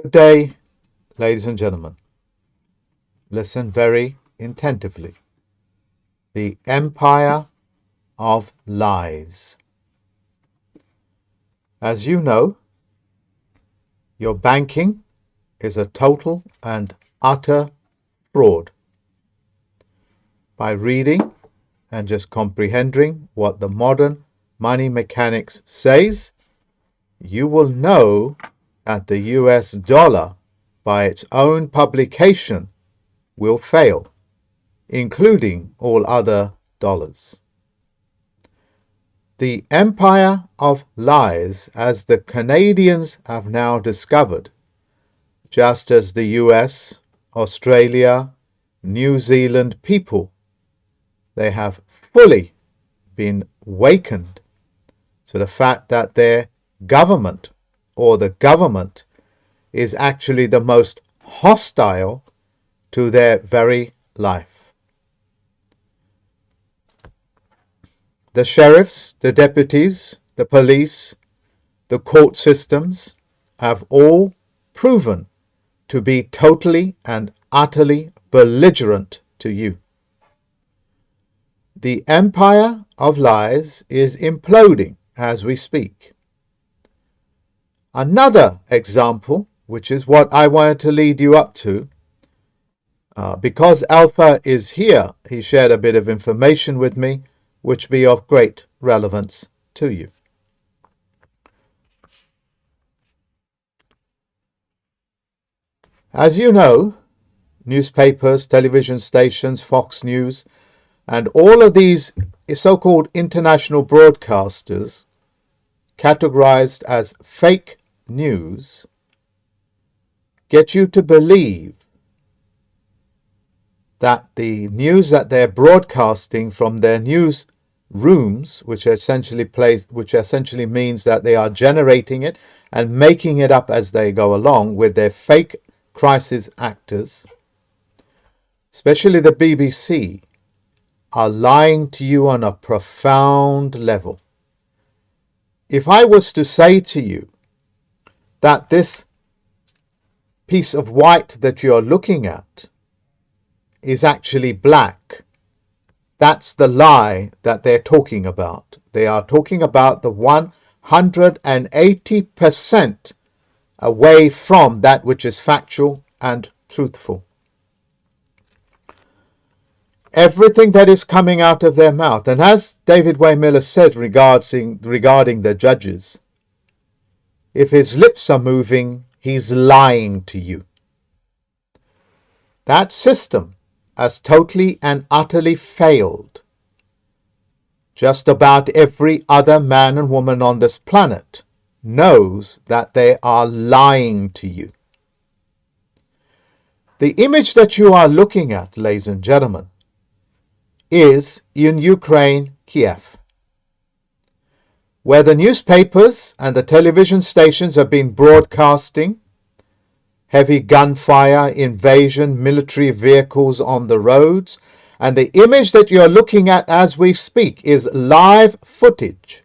Good day, ladies and gentlemen. Listen very attentively. The Empire of Lies. As you know, your banking is a total and utter fraud. By reading and just comprehending what the modern money mechanics says, you will know that the US dollar, by its own publication, will fail, including all other dollars. The Empire of Lies, as the Canadians have now discovered, just as the US, Australia, New Zealand people, they have fully been wakened to the fact that their government or the government is actually the most hostile to their very life. The sheriffs, the deputies, the police, the court systems have all proven to be totally and utterly belligerent to you. The Empire of Lies is imploding as we speak. Another example, which is what I wanted to lead you up to, because Alpha is here, he shared a bit of information with me, which be of great relevance to you. As you know, newspapers, television stations, Fox News, and all of these so-called international broadcasters, categorized as fake news, get you to believe that the news that they're broadcasting from their news rooms, which essentially means that they are generating it and making it up as they go along with their fake crisis actors, especially the BBC, are lying to you on a profound level. If I was to say to you that this piece of white that you're looking at is actually black, that's the lie that they're talking about. They are talking about the 180% away from that which is factual and truthful. Everything that is coming out of their mouth, and as David Way Miller said regarding the judges, if his lips are moving, he's lying to you. That system has totally and utterly failed just about every other man and woman on this planet knows that they are lying to you. The image that you are looking at, ladies and gentlemen, is in Ukraine, Kiev, where the newspapers and the television stations have been broadcasting heavy gunfire, invasion, military vehicles on the roads. And the image that you're looking at as we speak is live footage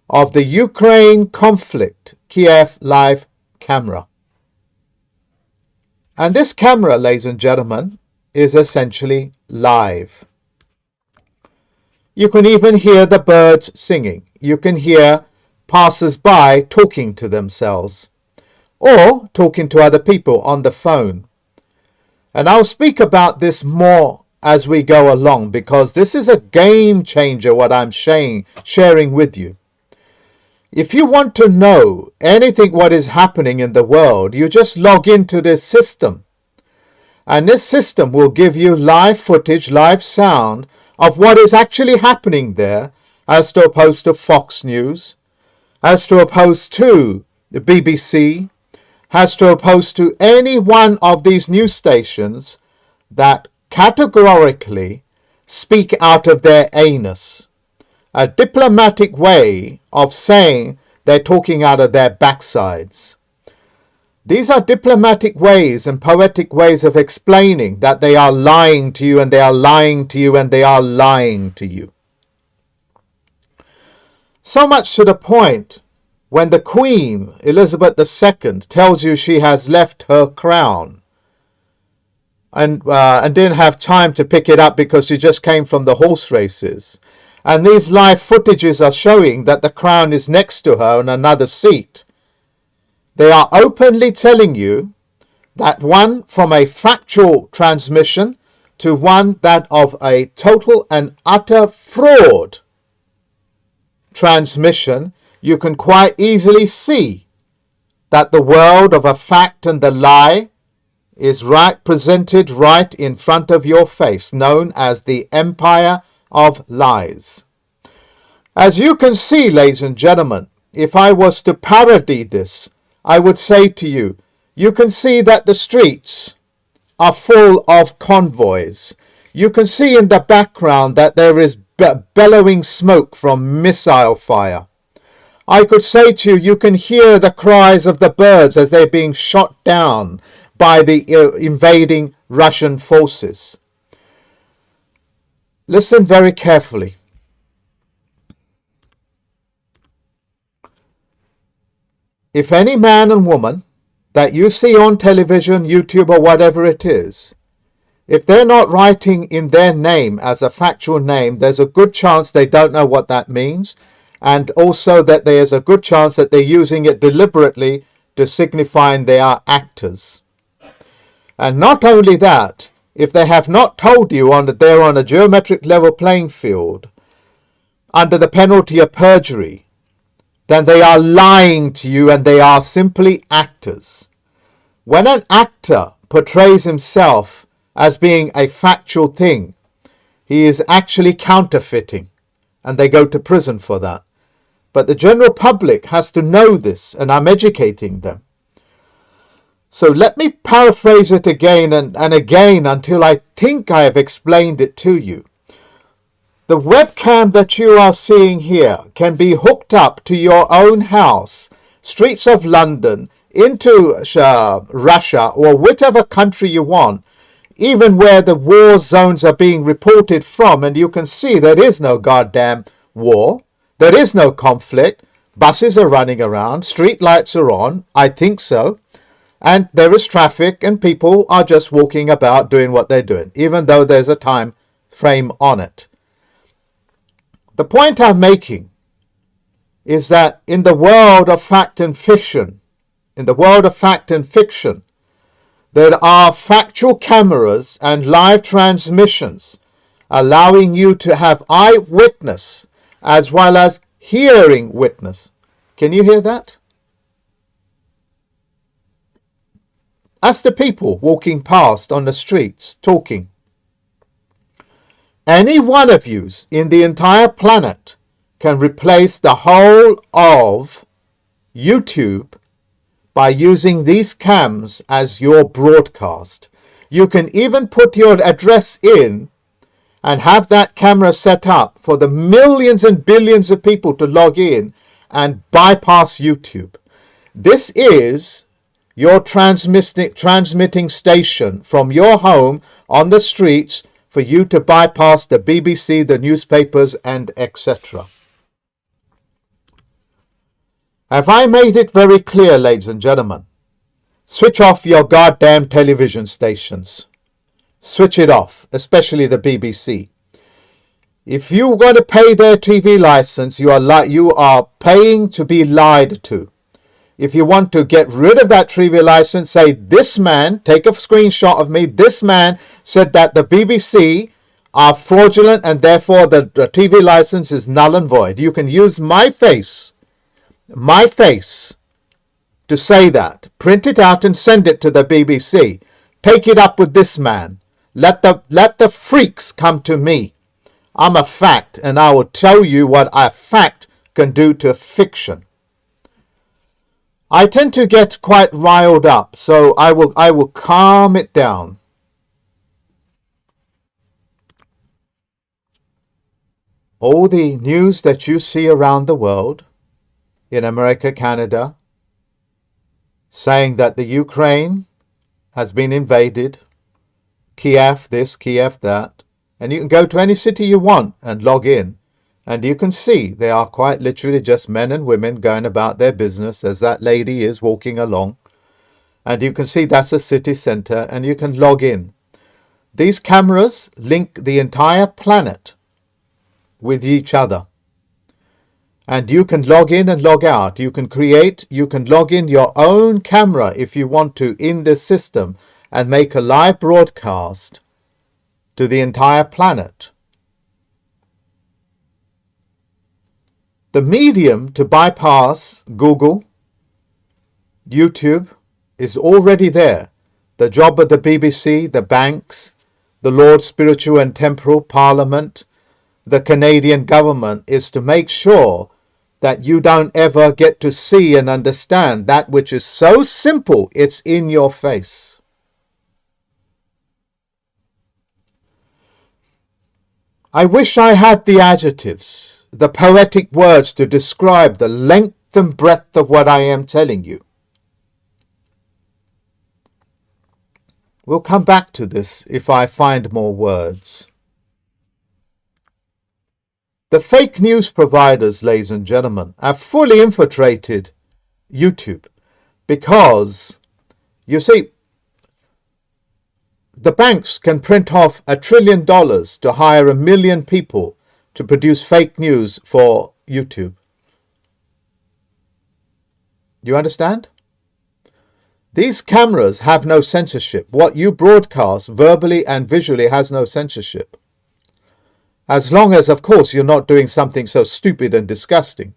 of the Ukraine conflict, Kiev live camera. And this camera, ladies and gentlemen, is essentially live. You can even hear the birds singing. You can hear passers-by talking to themselves or talking to other people on the phone. And I'll speak about this more as we go along, because this is a game changer, what I'm sharing with you. If you want to know anything what is happening in the world, you just log into this system. And this system will give you live footage, live sound of what is actually happening there, as to opposed to Fox News, as to opposed to the BBC, as to opposed to any one of these news stations that categorically speak out of their anus. A diplomatic way of saying they're talking out of their backsides. These are diplomatic ways and poetic ways of explaining that they are lying to you and they are lying to you and they are lying to you. So much to the point when the Queen, Elizabeth II, tells you she has left her crown and didn't have time to pick it up because she just came from the horse races. And these live footages are showing that the crown is next to her on another seat. They are openly telling you that one from a factual transmission to one that of a total and utter fraud transmission, you can quite easily see that the world of a fact and the lie is presented right in front of your face, known as the empire of lies. As you can see, ladies and gentlemen, if I was to parody this, I would say to you, you can see that the streets are full of convoys. You can see in the background that there is bellowing smoke from missile fire. I could say to you, you can hear the cries of the birds as they're being shot down by the invading Russian forces. Listen very carefully. If any man and woman that you see on television, YouTube, or whatever it is, if they're not writing in their name as a factual name, there's a good chance they don't know what that means, and also that there's a good chance that they're using it deliberately to signify they are actors. And not only that, if they have not told you that they're on a geometric level playing field under the penalty of perjury, then they are lying to you and they are simply actors. When an actor portrays himself as being a factual thing, he is actually counterfeiting, and they go to prison for that. But the general public has to know this, and I'm educating them. So let me paraphrase it again and again until I think I have explained it to you. The webcam that you are seeing here can be hooked up to your own house, streets of London, into Russia or whichever country you want, even where the war zones are being reported from, and you can see there is no goddamn war, there is no conflict, buses are running around, street lights are on, I think so, and there is traffic and people are just walking about doing what they're doing, even though there's a time frame on it. The point I'm making is that in the world of fact and fiction, there are factual cameras and live transmissions allowing you to have eyewitness as well as hearing witness. Can you hear that? As the people walking past on the streets talking. Any one of you in the entire planet can replace the whole of YouTube by using these cams as your broadcast. You can even put your address in and have that camera set up for the millions and billions of people to log in and bypass YouTube. This is your transmitting station from your home on the streets for you to bypass the BBC, the newspapers, and etc. Have I made it very clear, ladies and gentlemen? Switch off your goddamn television stations. Switch it off, especially the BBC. If you're going to pay their TV license, you are paying to be lied to. If you want to get rid of that TV license, say, this man, take a screenshot of me, this man said that the BBC are fraudulent and therefore the TV license is null and void. You can use my face to say that. Print it out and send it to the BBC. Take it up with this man. Let the freaks come to me. I'm a fact, and I will tell you what a fact can do to fiction. I tend to get quite riled up, so I will calm it down. All the news that you see around the world, in America, Canada, saying that the Ukraine has been invaded, Kiev this, Kiev that, and you can go to any city you want and log in, And you can see they are quite literally just men and women going about their business as that lady is walking along. And you can see that's a city center, and you can log in. These cameras link the entire planet with each other. And you can log in and log out. You can log in your own camera if you want to in this system and make a live broadcast to the entire planet. The medium to bypass Google, YouTube, is already there. The job of the BBC, the banks, the Lord Spiritual and Temporal, Parliament, the Canadian government is to make sure that you don't ever get to see and understand that which is so simple it's in your face. I wish I had the adjectives, the poetic words to describe the length and breadth of what I am telling you. We'll come back to this if I find more words. The fake news providers, ladies and gentlemen, have fully infiltrated YouTube because, you see, the banks can print off $1 trillion to hire 1 million people to produce fake news for YouTube. You understand? These cameras have no censorship. What you broadcast verbally and visually has no censorship. As long as, of course, you're not doing something so stupid and disgusting.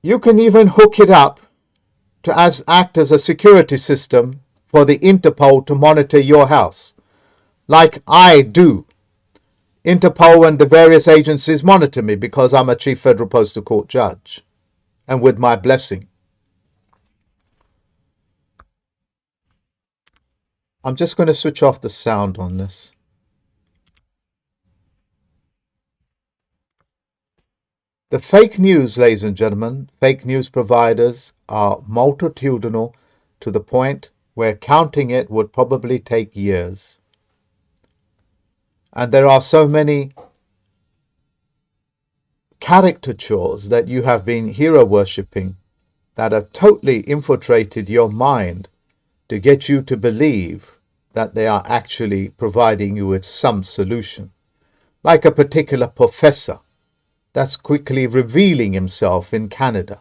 You can even hook it up to act as a security system for the Interpol to monitor your house, like I do. Interpol and the various agencies monitor me because I'm a chief Federal-Postal-Court judge, and with my blessing. I'm just going to switch off the sound on this. The fake news, ladies and gentlemen, fake news providers are multitudinal to the point where counting it would probably take years. And there are so many caricatures that you have been hero worshipping that have totally infiltrated your mind to get you to believe that they are actually providing you with some solution. Like a particular professor that's quickly revealing himself in Canada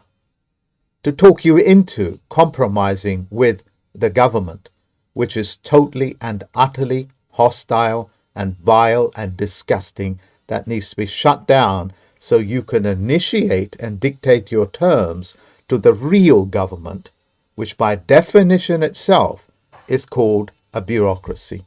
to talk you into compromising with the government, which is totally and utterly hostile and vile and disgusting, that needs to be shut down so you can initiate and dictate your terms to the real government, which by definition itself is called a bureaucracy,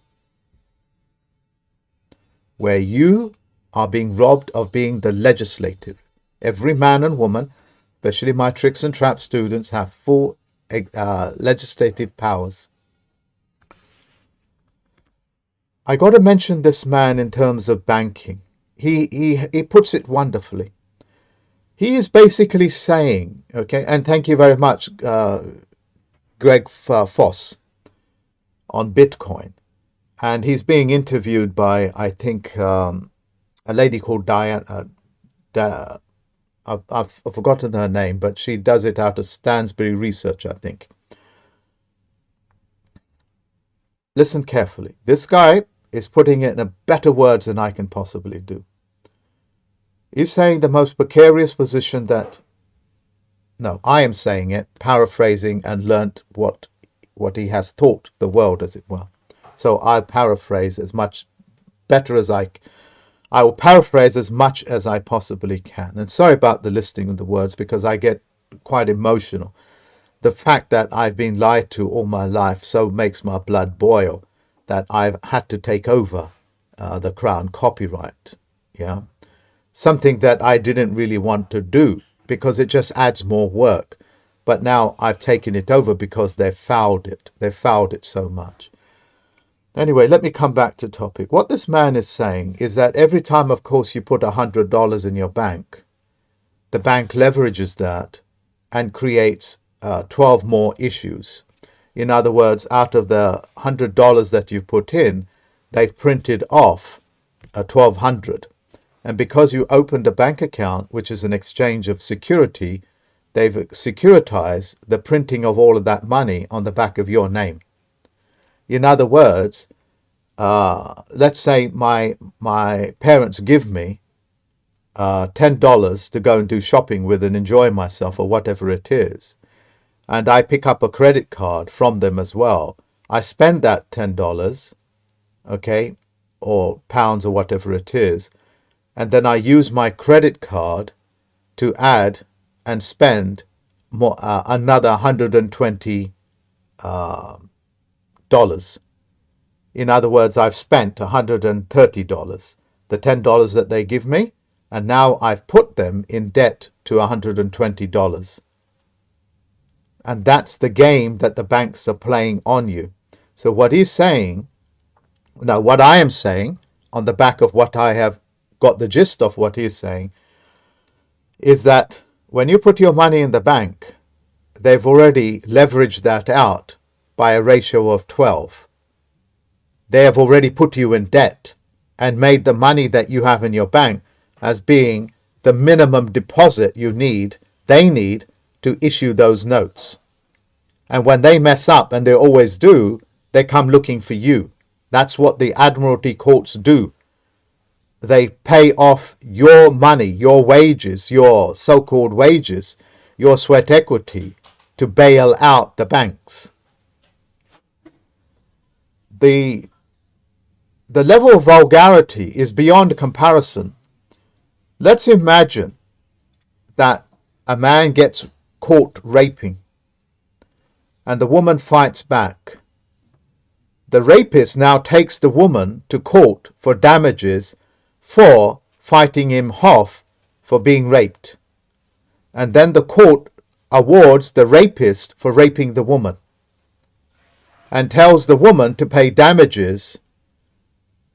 where you are being robbed of being the legislative. Every man and woman, especially my tricks and trap students, have full legislative powers. I got to mention this man in terms of banking. He puts it wonderfully. He is basically saying, okay, and thank you very much, Greg Foss, on Bitcoin. And he's being interviewed by, I think, a lady called Diana. I've forgotten her name, but she does it out of Stansbury Research, I think. Listen carefully. This guy is putting it in a better words than I can possibly do. He's saying the most precarious position that, no, I am saying it, paraphrasing and learnt what he has taught the world, as it were. So I'll paraphrase as much better as I will paraphrase as much as I possibly can. And sorry about the listing of the words, because I get quite emotional. The fact that I've been lied to all my life so makes my blood boil that I've had to take over the Crown copyright. Yeah, something that I didn't really want to do because it just adds more work. But now I've taken it over because they've fouled it. They've fouled it so much. Anyway, let me come back to topic. What this man is saying is that every time, of course, you put $100 in your bank, the bank leverages that and creates 12 more issues. In other words, out of the $100 that you put in, they've printed off 1,200. And because you opened a bank account, which is an exchange of security, they've securitized the printing of all of that money on the back of your name. In other words, let's say my parents give me $10 to go and do shopping with and enjoy myself or whatever it is, and I pick up a credit card from them as well. I spend that $10, okay, or pounds or whatever it is, and then I use my credit card to add and spend more, another $120. In other words, I've spent $130, the $10 that they give me, and now I've put them in debt to $120. And that's the game that the banks are playing on you. So what he's saying, now what I am saying, on the back of what I have got the gist of what he's saying, is that when you put your money in the bank, they've already leveraged that out by a ratio of 12. They have already put you in debt and made the money that you have in your bank as being the minimum deposit they need to issue those notes. And when they mess up, and they always do, they come looking for you. That's what the Admiralty courts do. They pay off your money, your wages, your so-called wages, your sweat equity, to bail out the banks. The level of vulgarity is beyond comparison. Let's imagine that a man gets caught raping and the woman fights back. The rapist now takes the woman to court for damages for fighting him off for being raped. And then the court awards the rapist for raping the woman and tells the woman to pay damages,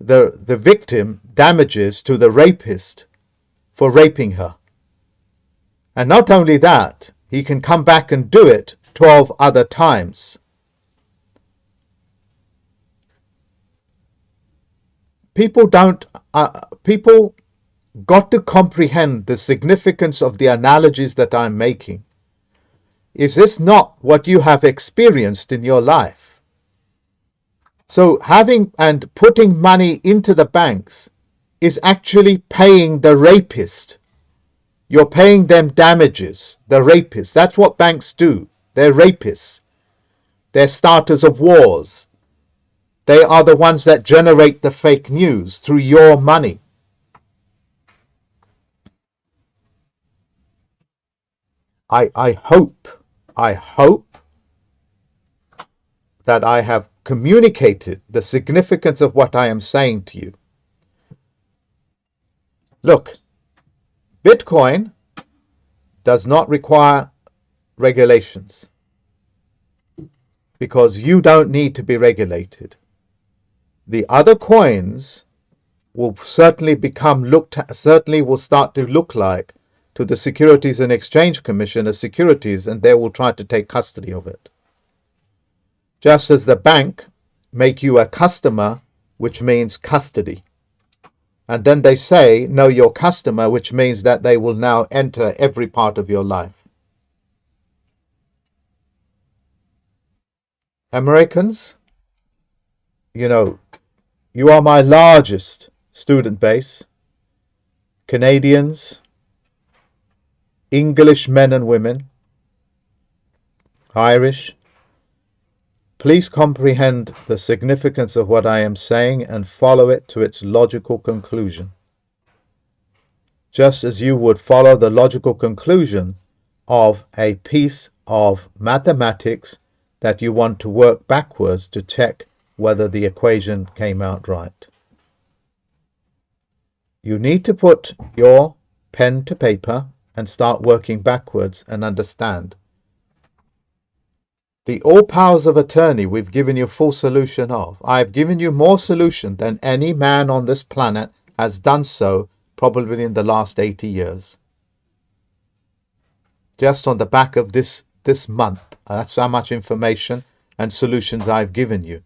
the victim damages to the rapist for raping her. And not only that, he can come back and do it 12 other times. People got to comprehend the significance of the analogies that I'm making. Is this not what you have experienced in your life? So having and putting money into the banks is actually paying the rapist. You're paying them damages, the rapists. That's what banks do. They're rapists. They're starters of wars. They are the ones that generate the fake news through your money. I hope that I have communicated the significance of what I am saying to you. Look, Bitcoin does not require regulations because you don't need to be regulated. The other coins will certainly will start to look like to the Securities and Exchange Commission as securities, and they will try to take custody of it. Just as the bank make you a customer, which means custody. And then they say, know your customer, which means that they will now enter every part of your life. Americans, you are my largest student base. Canadians, English men and women, Irish, please comprehend the significance of what I am saying and follow it to its logical conclusion. Just as you would follow the logical conclusion of a piece of mathematics that you want to work backwards to check whether the equation came out right. You need to put your pen to paper and start working backwards and understand. The all powers of attorney we've given you full solution of. I've given you more solution than any man on this planet has done so probably in the last 80 years. Just on the back of this month. That's how much information and solutions I've given you.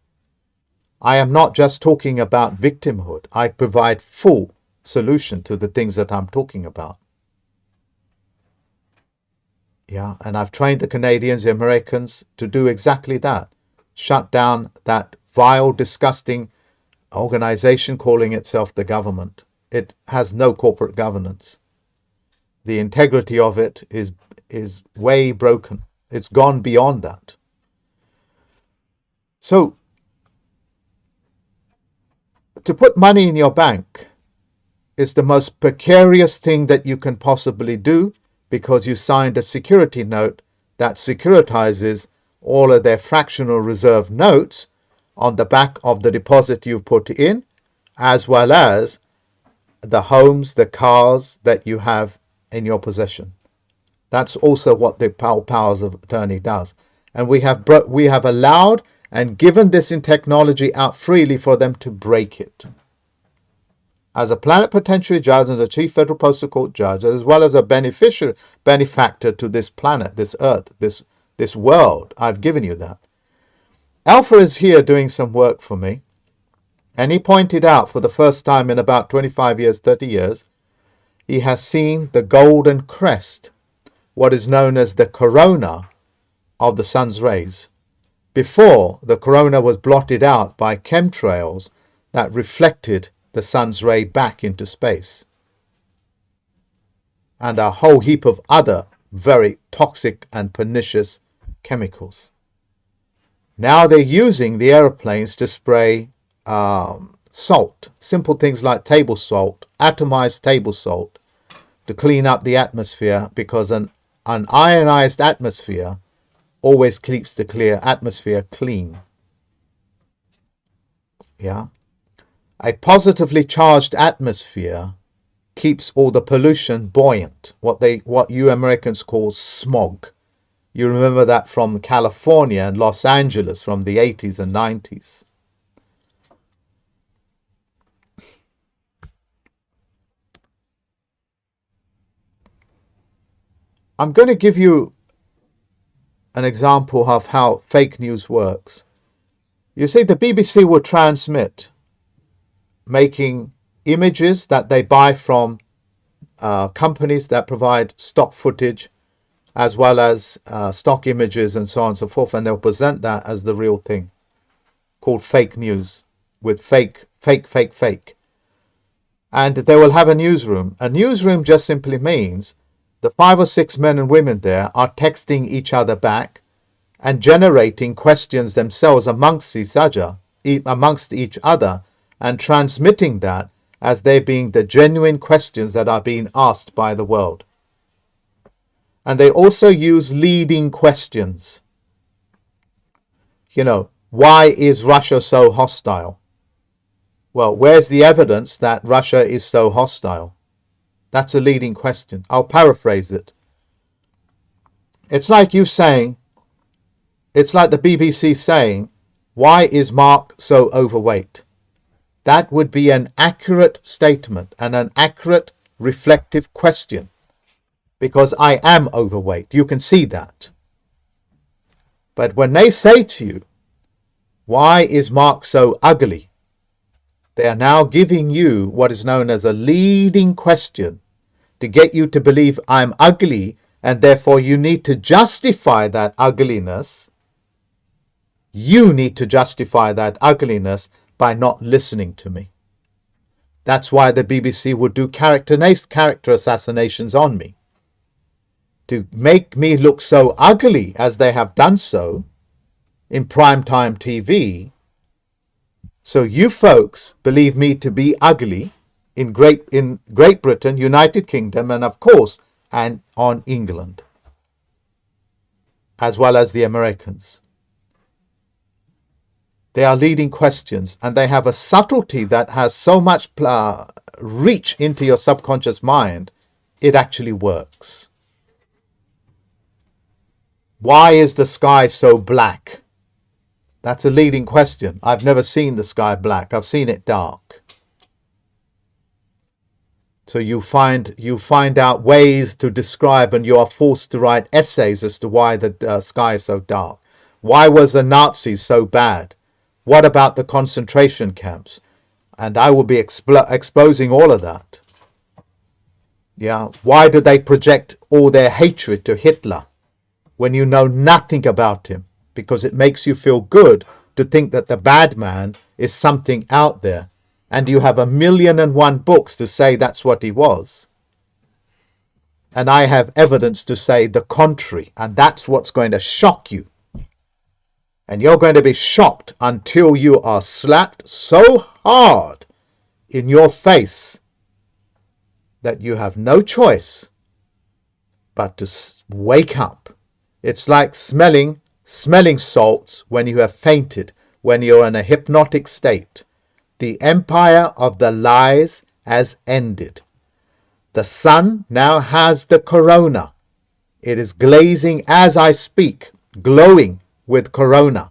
I am not just talking about victimhood. I provide full solution to the things that I'm talking about. Yeah, and I've trained the Canadians, the Americans to do exactly that. Shut down that vile, disgusting organization calling itself the government. It has no corporate governance. The integrity of it is way broken. It's gone beyond that. So, to put money in your bank is the most precarious thing that you can possibly do, because you signed a security note that securitizes all of their fractional reserve notes on the back of the deposit you put in, as well as the homes, the cars that you have in your possession. That's also what the powers of attorney does. And we have allowed and given this in technology out freely for them to break it. As a plenipotentiary judge and a chief Federal-Postal-Court judge, as well as a benefactor to this planet, this earth, this world, I've given you that. Alpha is here doing some work for me, and he pointed out for the first time in about 25 years, 30 years, he has seen the golden crest, what is known as the corona of the sun's rays. Before, the corona was blotted out by chemtrails that reflected the sun's ray back into space, and a whole heap of other very toxic and pernicious chemicals. Now they're using the aeroplanes to spray salt, simple things like table salt, atomized table salt, to clean up the atmosphere, because an ionized atmosphere always keeps the clear atmosphere clean. Yeah. A positively charged atmosphere keeps all the pollution buoyant, what you Americans call smog. You remember that from California and Los Angeles from the 80s and 90s. I'm going to give you an example of how fake news works. You see, the BBC will transmit making images that they buy from companies that provide stock footage, as well as stock images and so on and so forth, and they'll present that as the real thing, called fake news, with fake. And they will have a newsroom. A newsroom just simply means the 5 or 6 men and women there are texting each other back and generating questions themselves amongst each other, and transmitting that as they being the genuine questions that are being asked by the world. And they also use leading questions. You know, why is Russia so hostile? Well, where's the evidence that Russia is so hostile? That's a leading question. I'll paraphrase it. It's like the BBC saying, why is Mark so overweight? That would be an accurate statement and an accurate reflective question, because I am overweight. You can see that. But when they say to you, why is Mark so ugly? They are now giving you what is known as a leading question to get you to believe I'm ugly, and therefore you need to justify that ugliness. You need to justify that ugliness by not listening to me. That's why the BBC would do character assassinations on me, to make me look so ugly, as they have done so in primetime TV. So you folks believe me to be ugly in Great Britain, United Kingdom, and of course, and on England, as well as the Americans. They are leading questions, and they have a subtlety that has so much reach into your subconscious mind, it actually works. Why is the sky so black? That's a leading question. I've never seen the sky black. I've seen it dark. So you find out ways to describe, and you are forced to write essays as to why the sky is so dark. Why was the Nazis so bad? What about the concentration camps? And I will be exposing all of that. Yeah, why do they project all their hatred to Hitler when you know nothing about him? Because it makes you feel good to think that the bad man is something out there, and you have 1,000,001 books to say that's what he was. And I have evidence to say the contrary, and that's what's going to shock you. And you're going to be shocked until you are slapped so hard in your face that you have no choice but to wake up. It's like smelling salts when you have fainted, when you're in a hypnotic state. The empire of the lies has ended. The sun now has the corona. It is glazing as I speak, glowing with corona.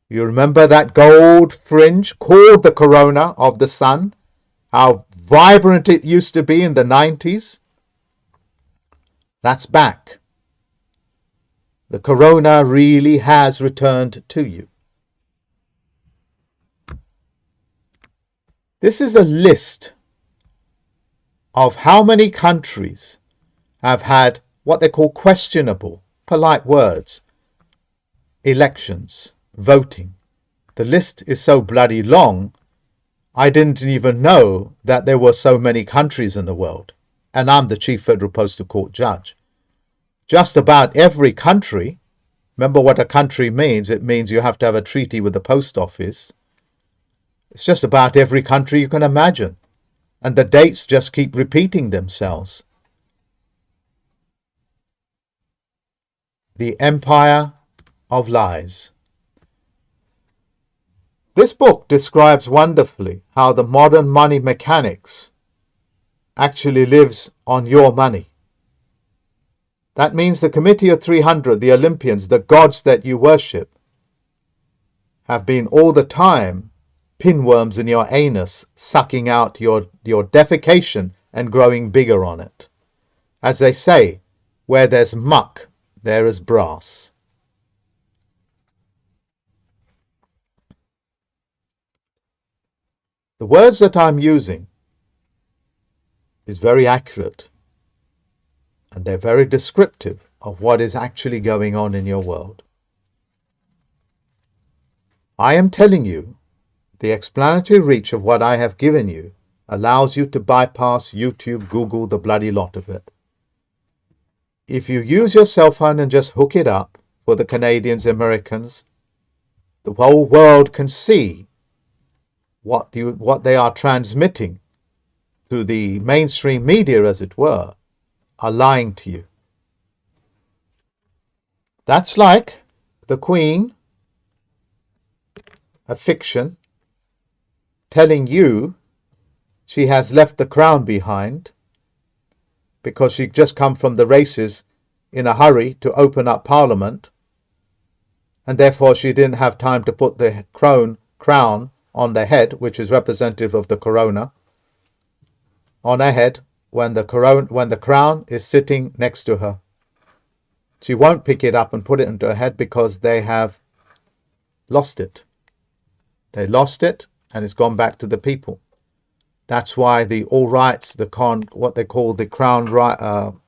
You remember that gold fringe called the corona of the sun? How vibrant it used to be in the 90s? That's back. The corona really has returned to you. This is a list of how many countries have had what they call questionable, polite words, elections, voting. The list is so bloody long, I didn't even know that there were so many countries in the world. And I'm the Chief Federal-Postal-Court judge. Just about every country, remember what a country means, it means you have to have a treaty with the post office. It's just about every country you can imagine. And the dates just keep repeating themselves. The Empire of Lies. This book describes wonderfully how the modern money mechanics actually lives on your money. That means the Committee of 300, the Olympians, the gods that you worship, have been all the time pinworms in your anus, sucking out your defecation and growing bigger on it. As they say, where there's muck, there is brass. The words that I'm using is very accurate, and they're very descriptive of what is actually going on in your world. I am telling you, the explanatory reach of what I have given you allows you to bypass YouTube, Google, the bloody lot of it. If you use your cell phone and just hook it up for the Canadians, Americans, the whole world can see what they are transmitting through the mainstream media, as it were, are lying to you. That's like the Queen, a fiction, telling you she has left the crown behind because she just come from the races in a hurry to open up Parliament, and therefore she didn't have time to put the crown on the head, which is representative of the corona, on her head when the crown is sitting next to her. She won't pick it up and put it into her head because they have lost it. They lost it, and it's gone back to the people. That's why the all rights, what they call the crown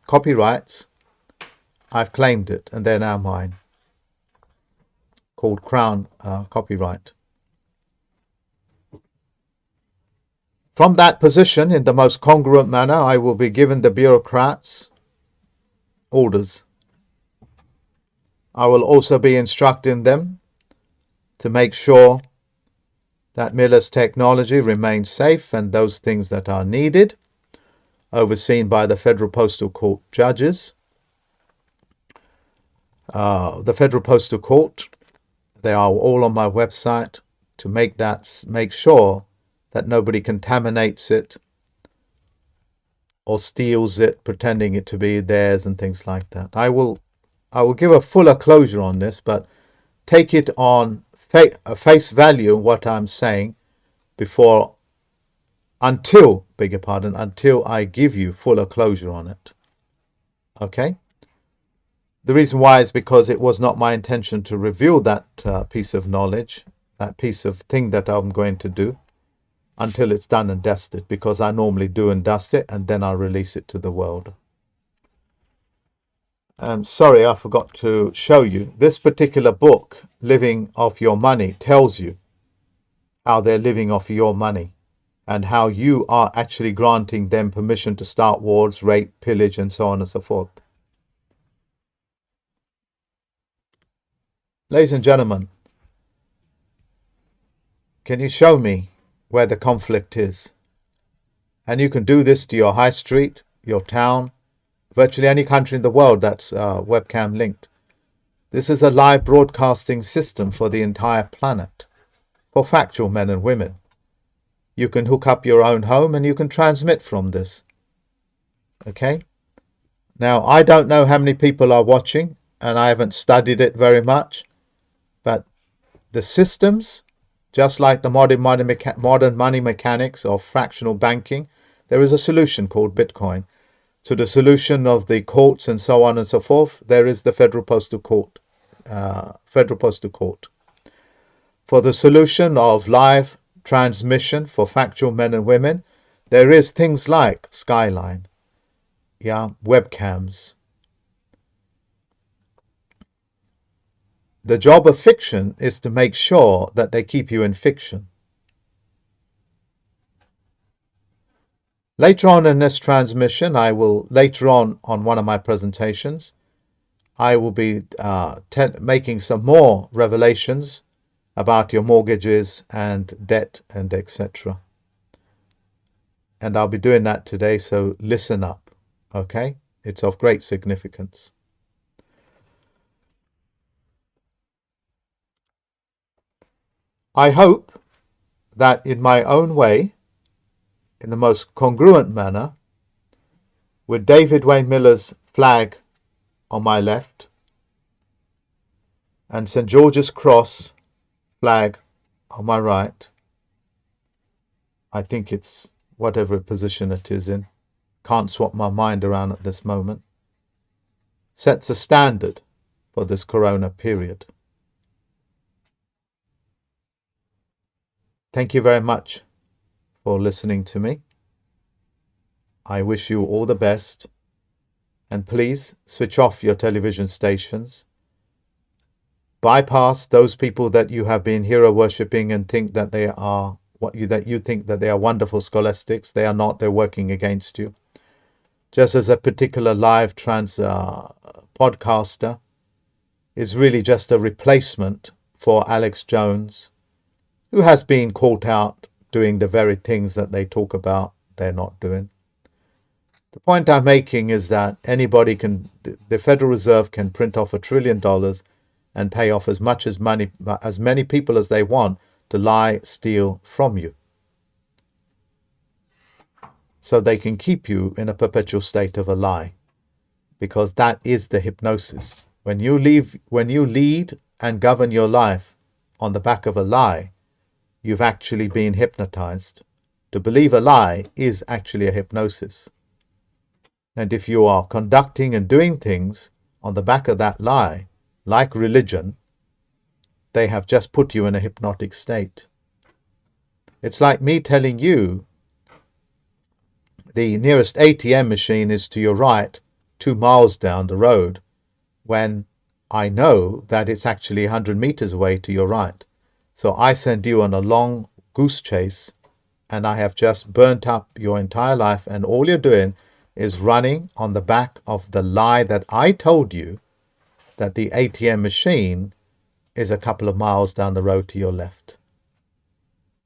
copyrights, I've claimed it, and they're now mine, called crown copyright. From that position, in the most congruent manner, I will be giving the bureaucrats orders. I will also be instructing them to make sure that Miller's technology remains safe and those things that are needed, overseen by the Federal-Postal-Court judges. The Federal-Postal-Court, they are all on my website to make sure that nobody contaminates it or steals it, pretending it to be theirs and things like that. I will give a fuller closure on this, but take it on face value what I'm saying until I give you fuller closure on it. Okay? The reason why is because it was not my intention to reveal that piece of knowledge that piece of thing that I'm going to do, until it's done and dusted, because I normally do and dust it and then I'll release it to the world. Sorry, I forgot to show you. This particular book, Living Off Your Money, tells you how they're living off your money and how you are actually granting them permission to start wars, rape, pillage, and so on and so forth. Ladies and gentlemen, can you show me where the conflict is? And you can do this to your high street, your town, virtually any country in the world that's webcam linked. This is a live broadcasting system for the entire planet, for factual men and women. You can hook up your own home and you can transmit from this. Okay? Now, I don't know how many people are watching, and I haven't studied it very much, but the systems, just like the modern money mechanics of fractional banking, there is a solution called Bitcoin. To the solution of the courts and so on and so forth, there is the Federal-Postal-Court. Federal-Postal-Court. For the solution of live transmission for factual men and women, there is things like Skyline, webcams. The job of fiction is to make sure that they keep you in fiction. Later on in this transmission, later on one of my presentations, I will be making some more revelations about your mortgages and debt and etc. And I'll be doing that today, so listen up, okay? It's of great significance. I hope that in my own way, in the most congruent manner, with David Wayne Miller's flag on my left and St. George's Cross flag on my right, I think it's whatever position it is in, can't swap my mind around at this moment, sets a standard for this corona period. Thank you very much for listening to me. I wish you all the best, and please switch off your television stations. Bypass those people that you have been hero worshipping and think that they are that you think that they are wonderful scholastics. They are not. They're working against you. Just as a particular live podcaster is really just a replacement for Alex Jones, who has been caught out doing the very things that they talk about they're not doing. The point I'm making is that anybody can, the Federal Reserve can print off $1 trillion and pay off as many people as they want to lie, steal from you. So they can keep you in a perpetual state of a lie, because that is the hypnosis. When you lead and govern your life on the back of a lie, you've actually been hypnotized. To believe a lie is actually a hypnosis. And if you are conducting and doing things on the back of that lie, like religion, they have just put you in a hypnotic state. It's like me telling you the nearest ATM machine is to your right, 2 miles down the road, when I know that it's actually 100 meters away to your right. So I send you on a long goose chase, and I have just burnt up your entire life, and all you're doing is running on the back of the lie that I told you, that the ATM machine is a couple of miles down the road to your left.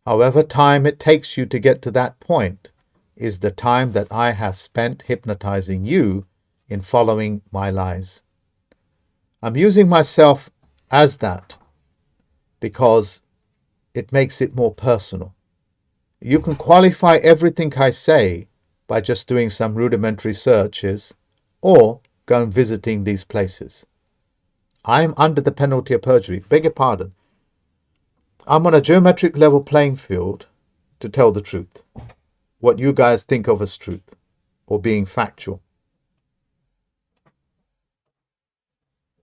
However time it takes you to get to that point is the time that I have spent hypnotizing you in following my lies. I'm using myself as that because it makes it more personal. You can qualify everything I say by just doing some rudimentary searches or going visiting these places. I'm under the penalty of perjury. Beg your pardon. I'm on a geometric level playing field to tell the truth. What you guys think of as truth or being factual.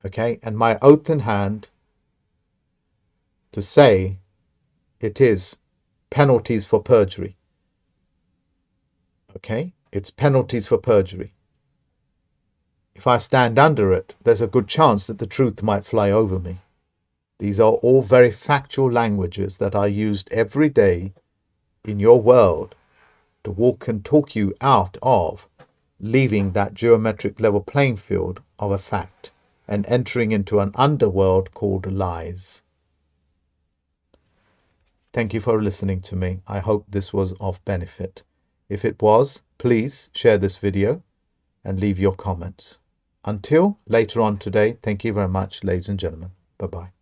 Okay? And my oath in hand to say it is penalties for perjury. Okay? It's penalties for perjury. If I stand under it, there's a good chance that the truth might fly over me. These are all very factual languages that are used every day in your world to walk and talk you out of leaving that geometric level playing field of a fact and entering into an underworld called lies. Thank you for listening to me. I hope this was of benefit. If it was, please share this video and leave your comments. Until later on today, thank you very much, ladies and gentlemen. Bye-bye.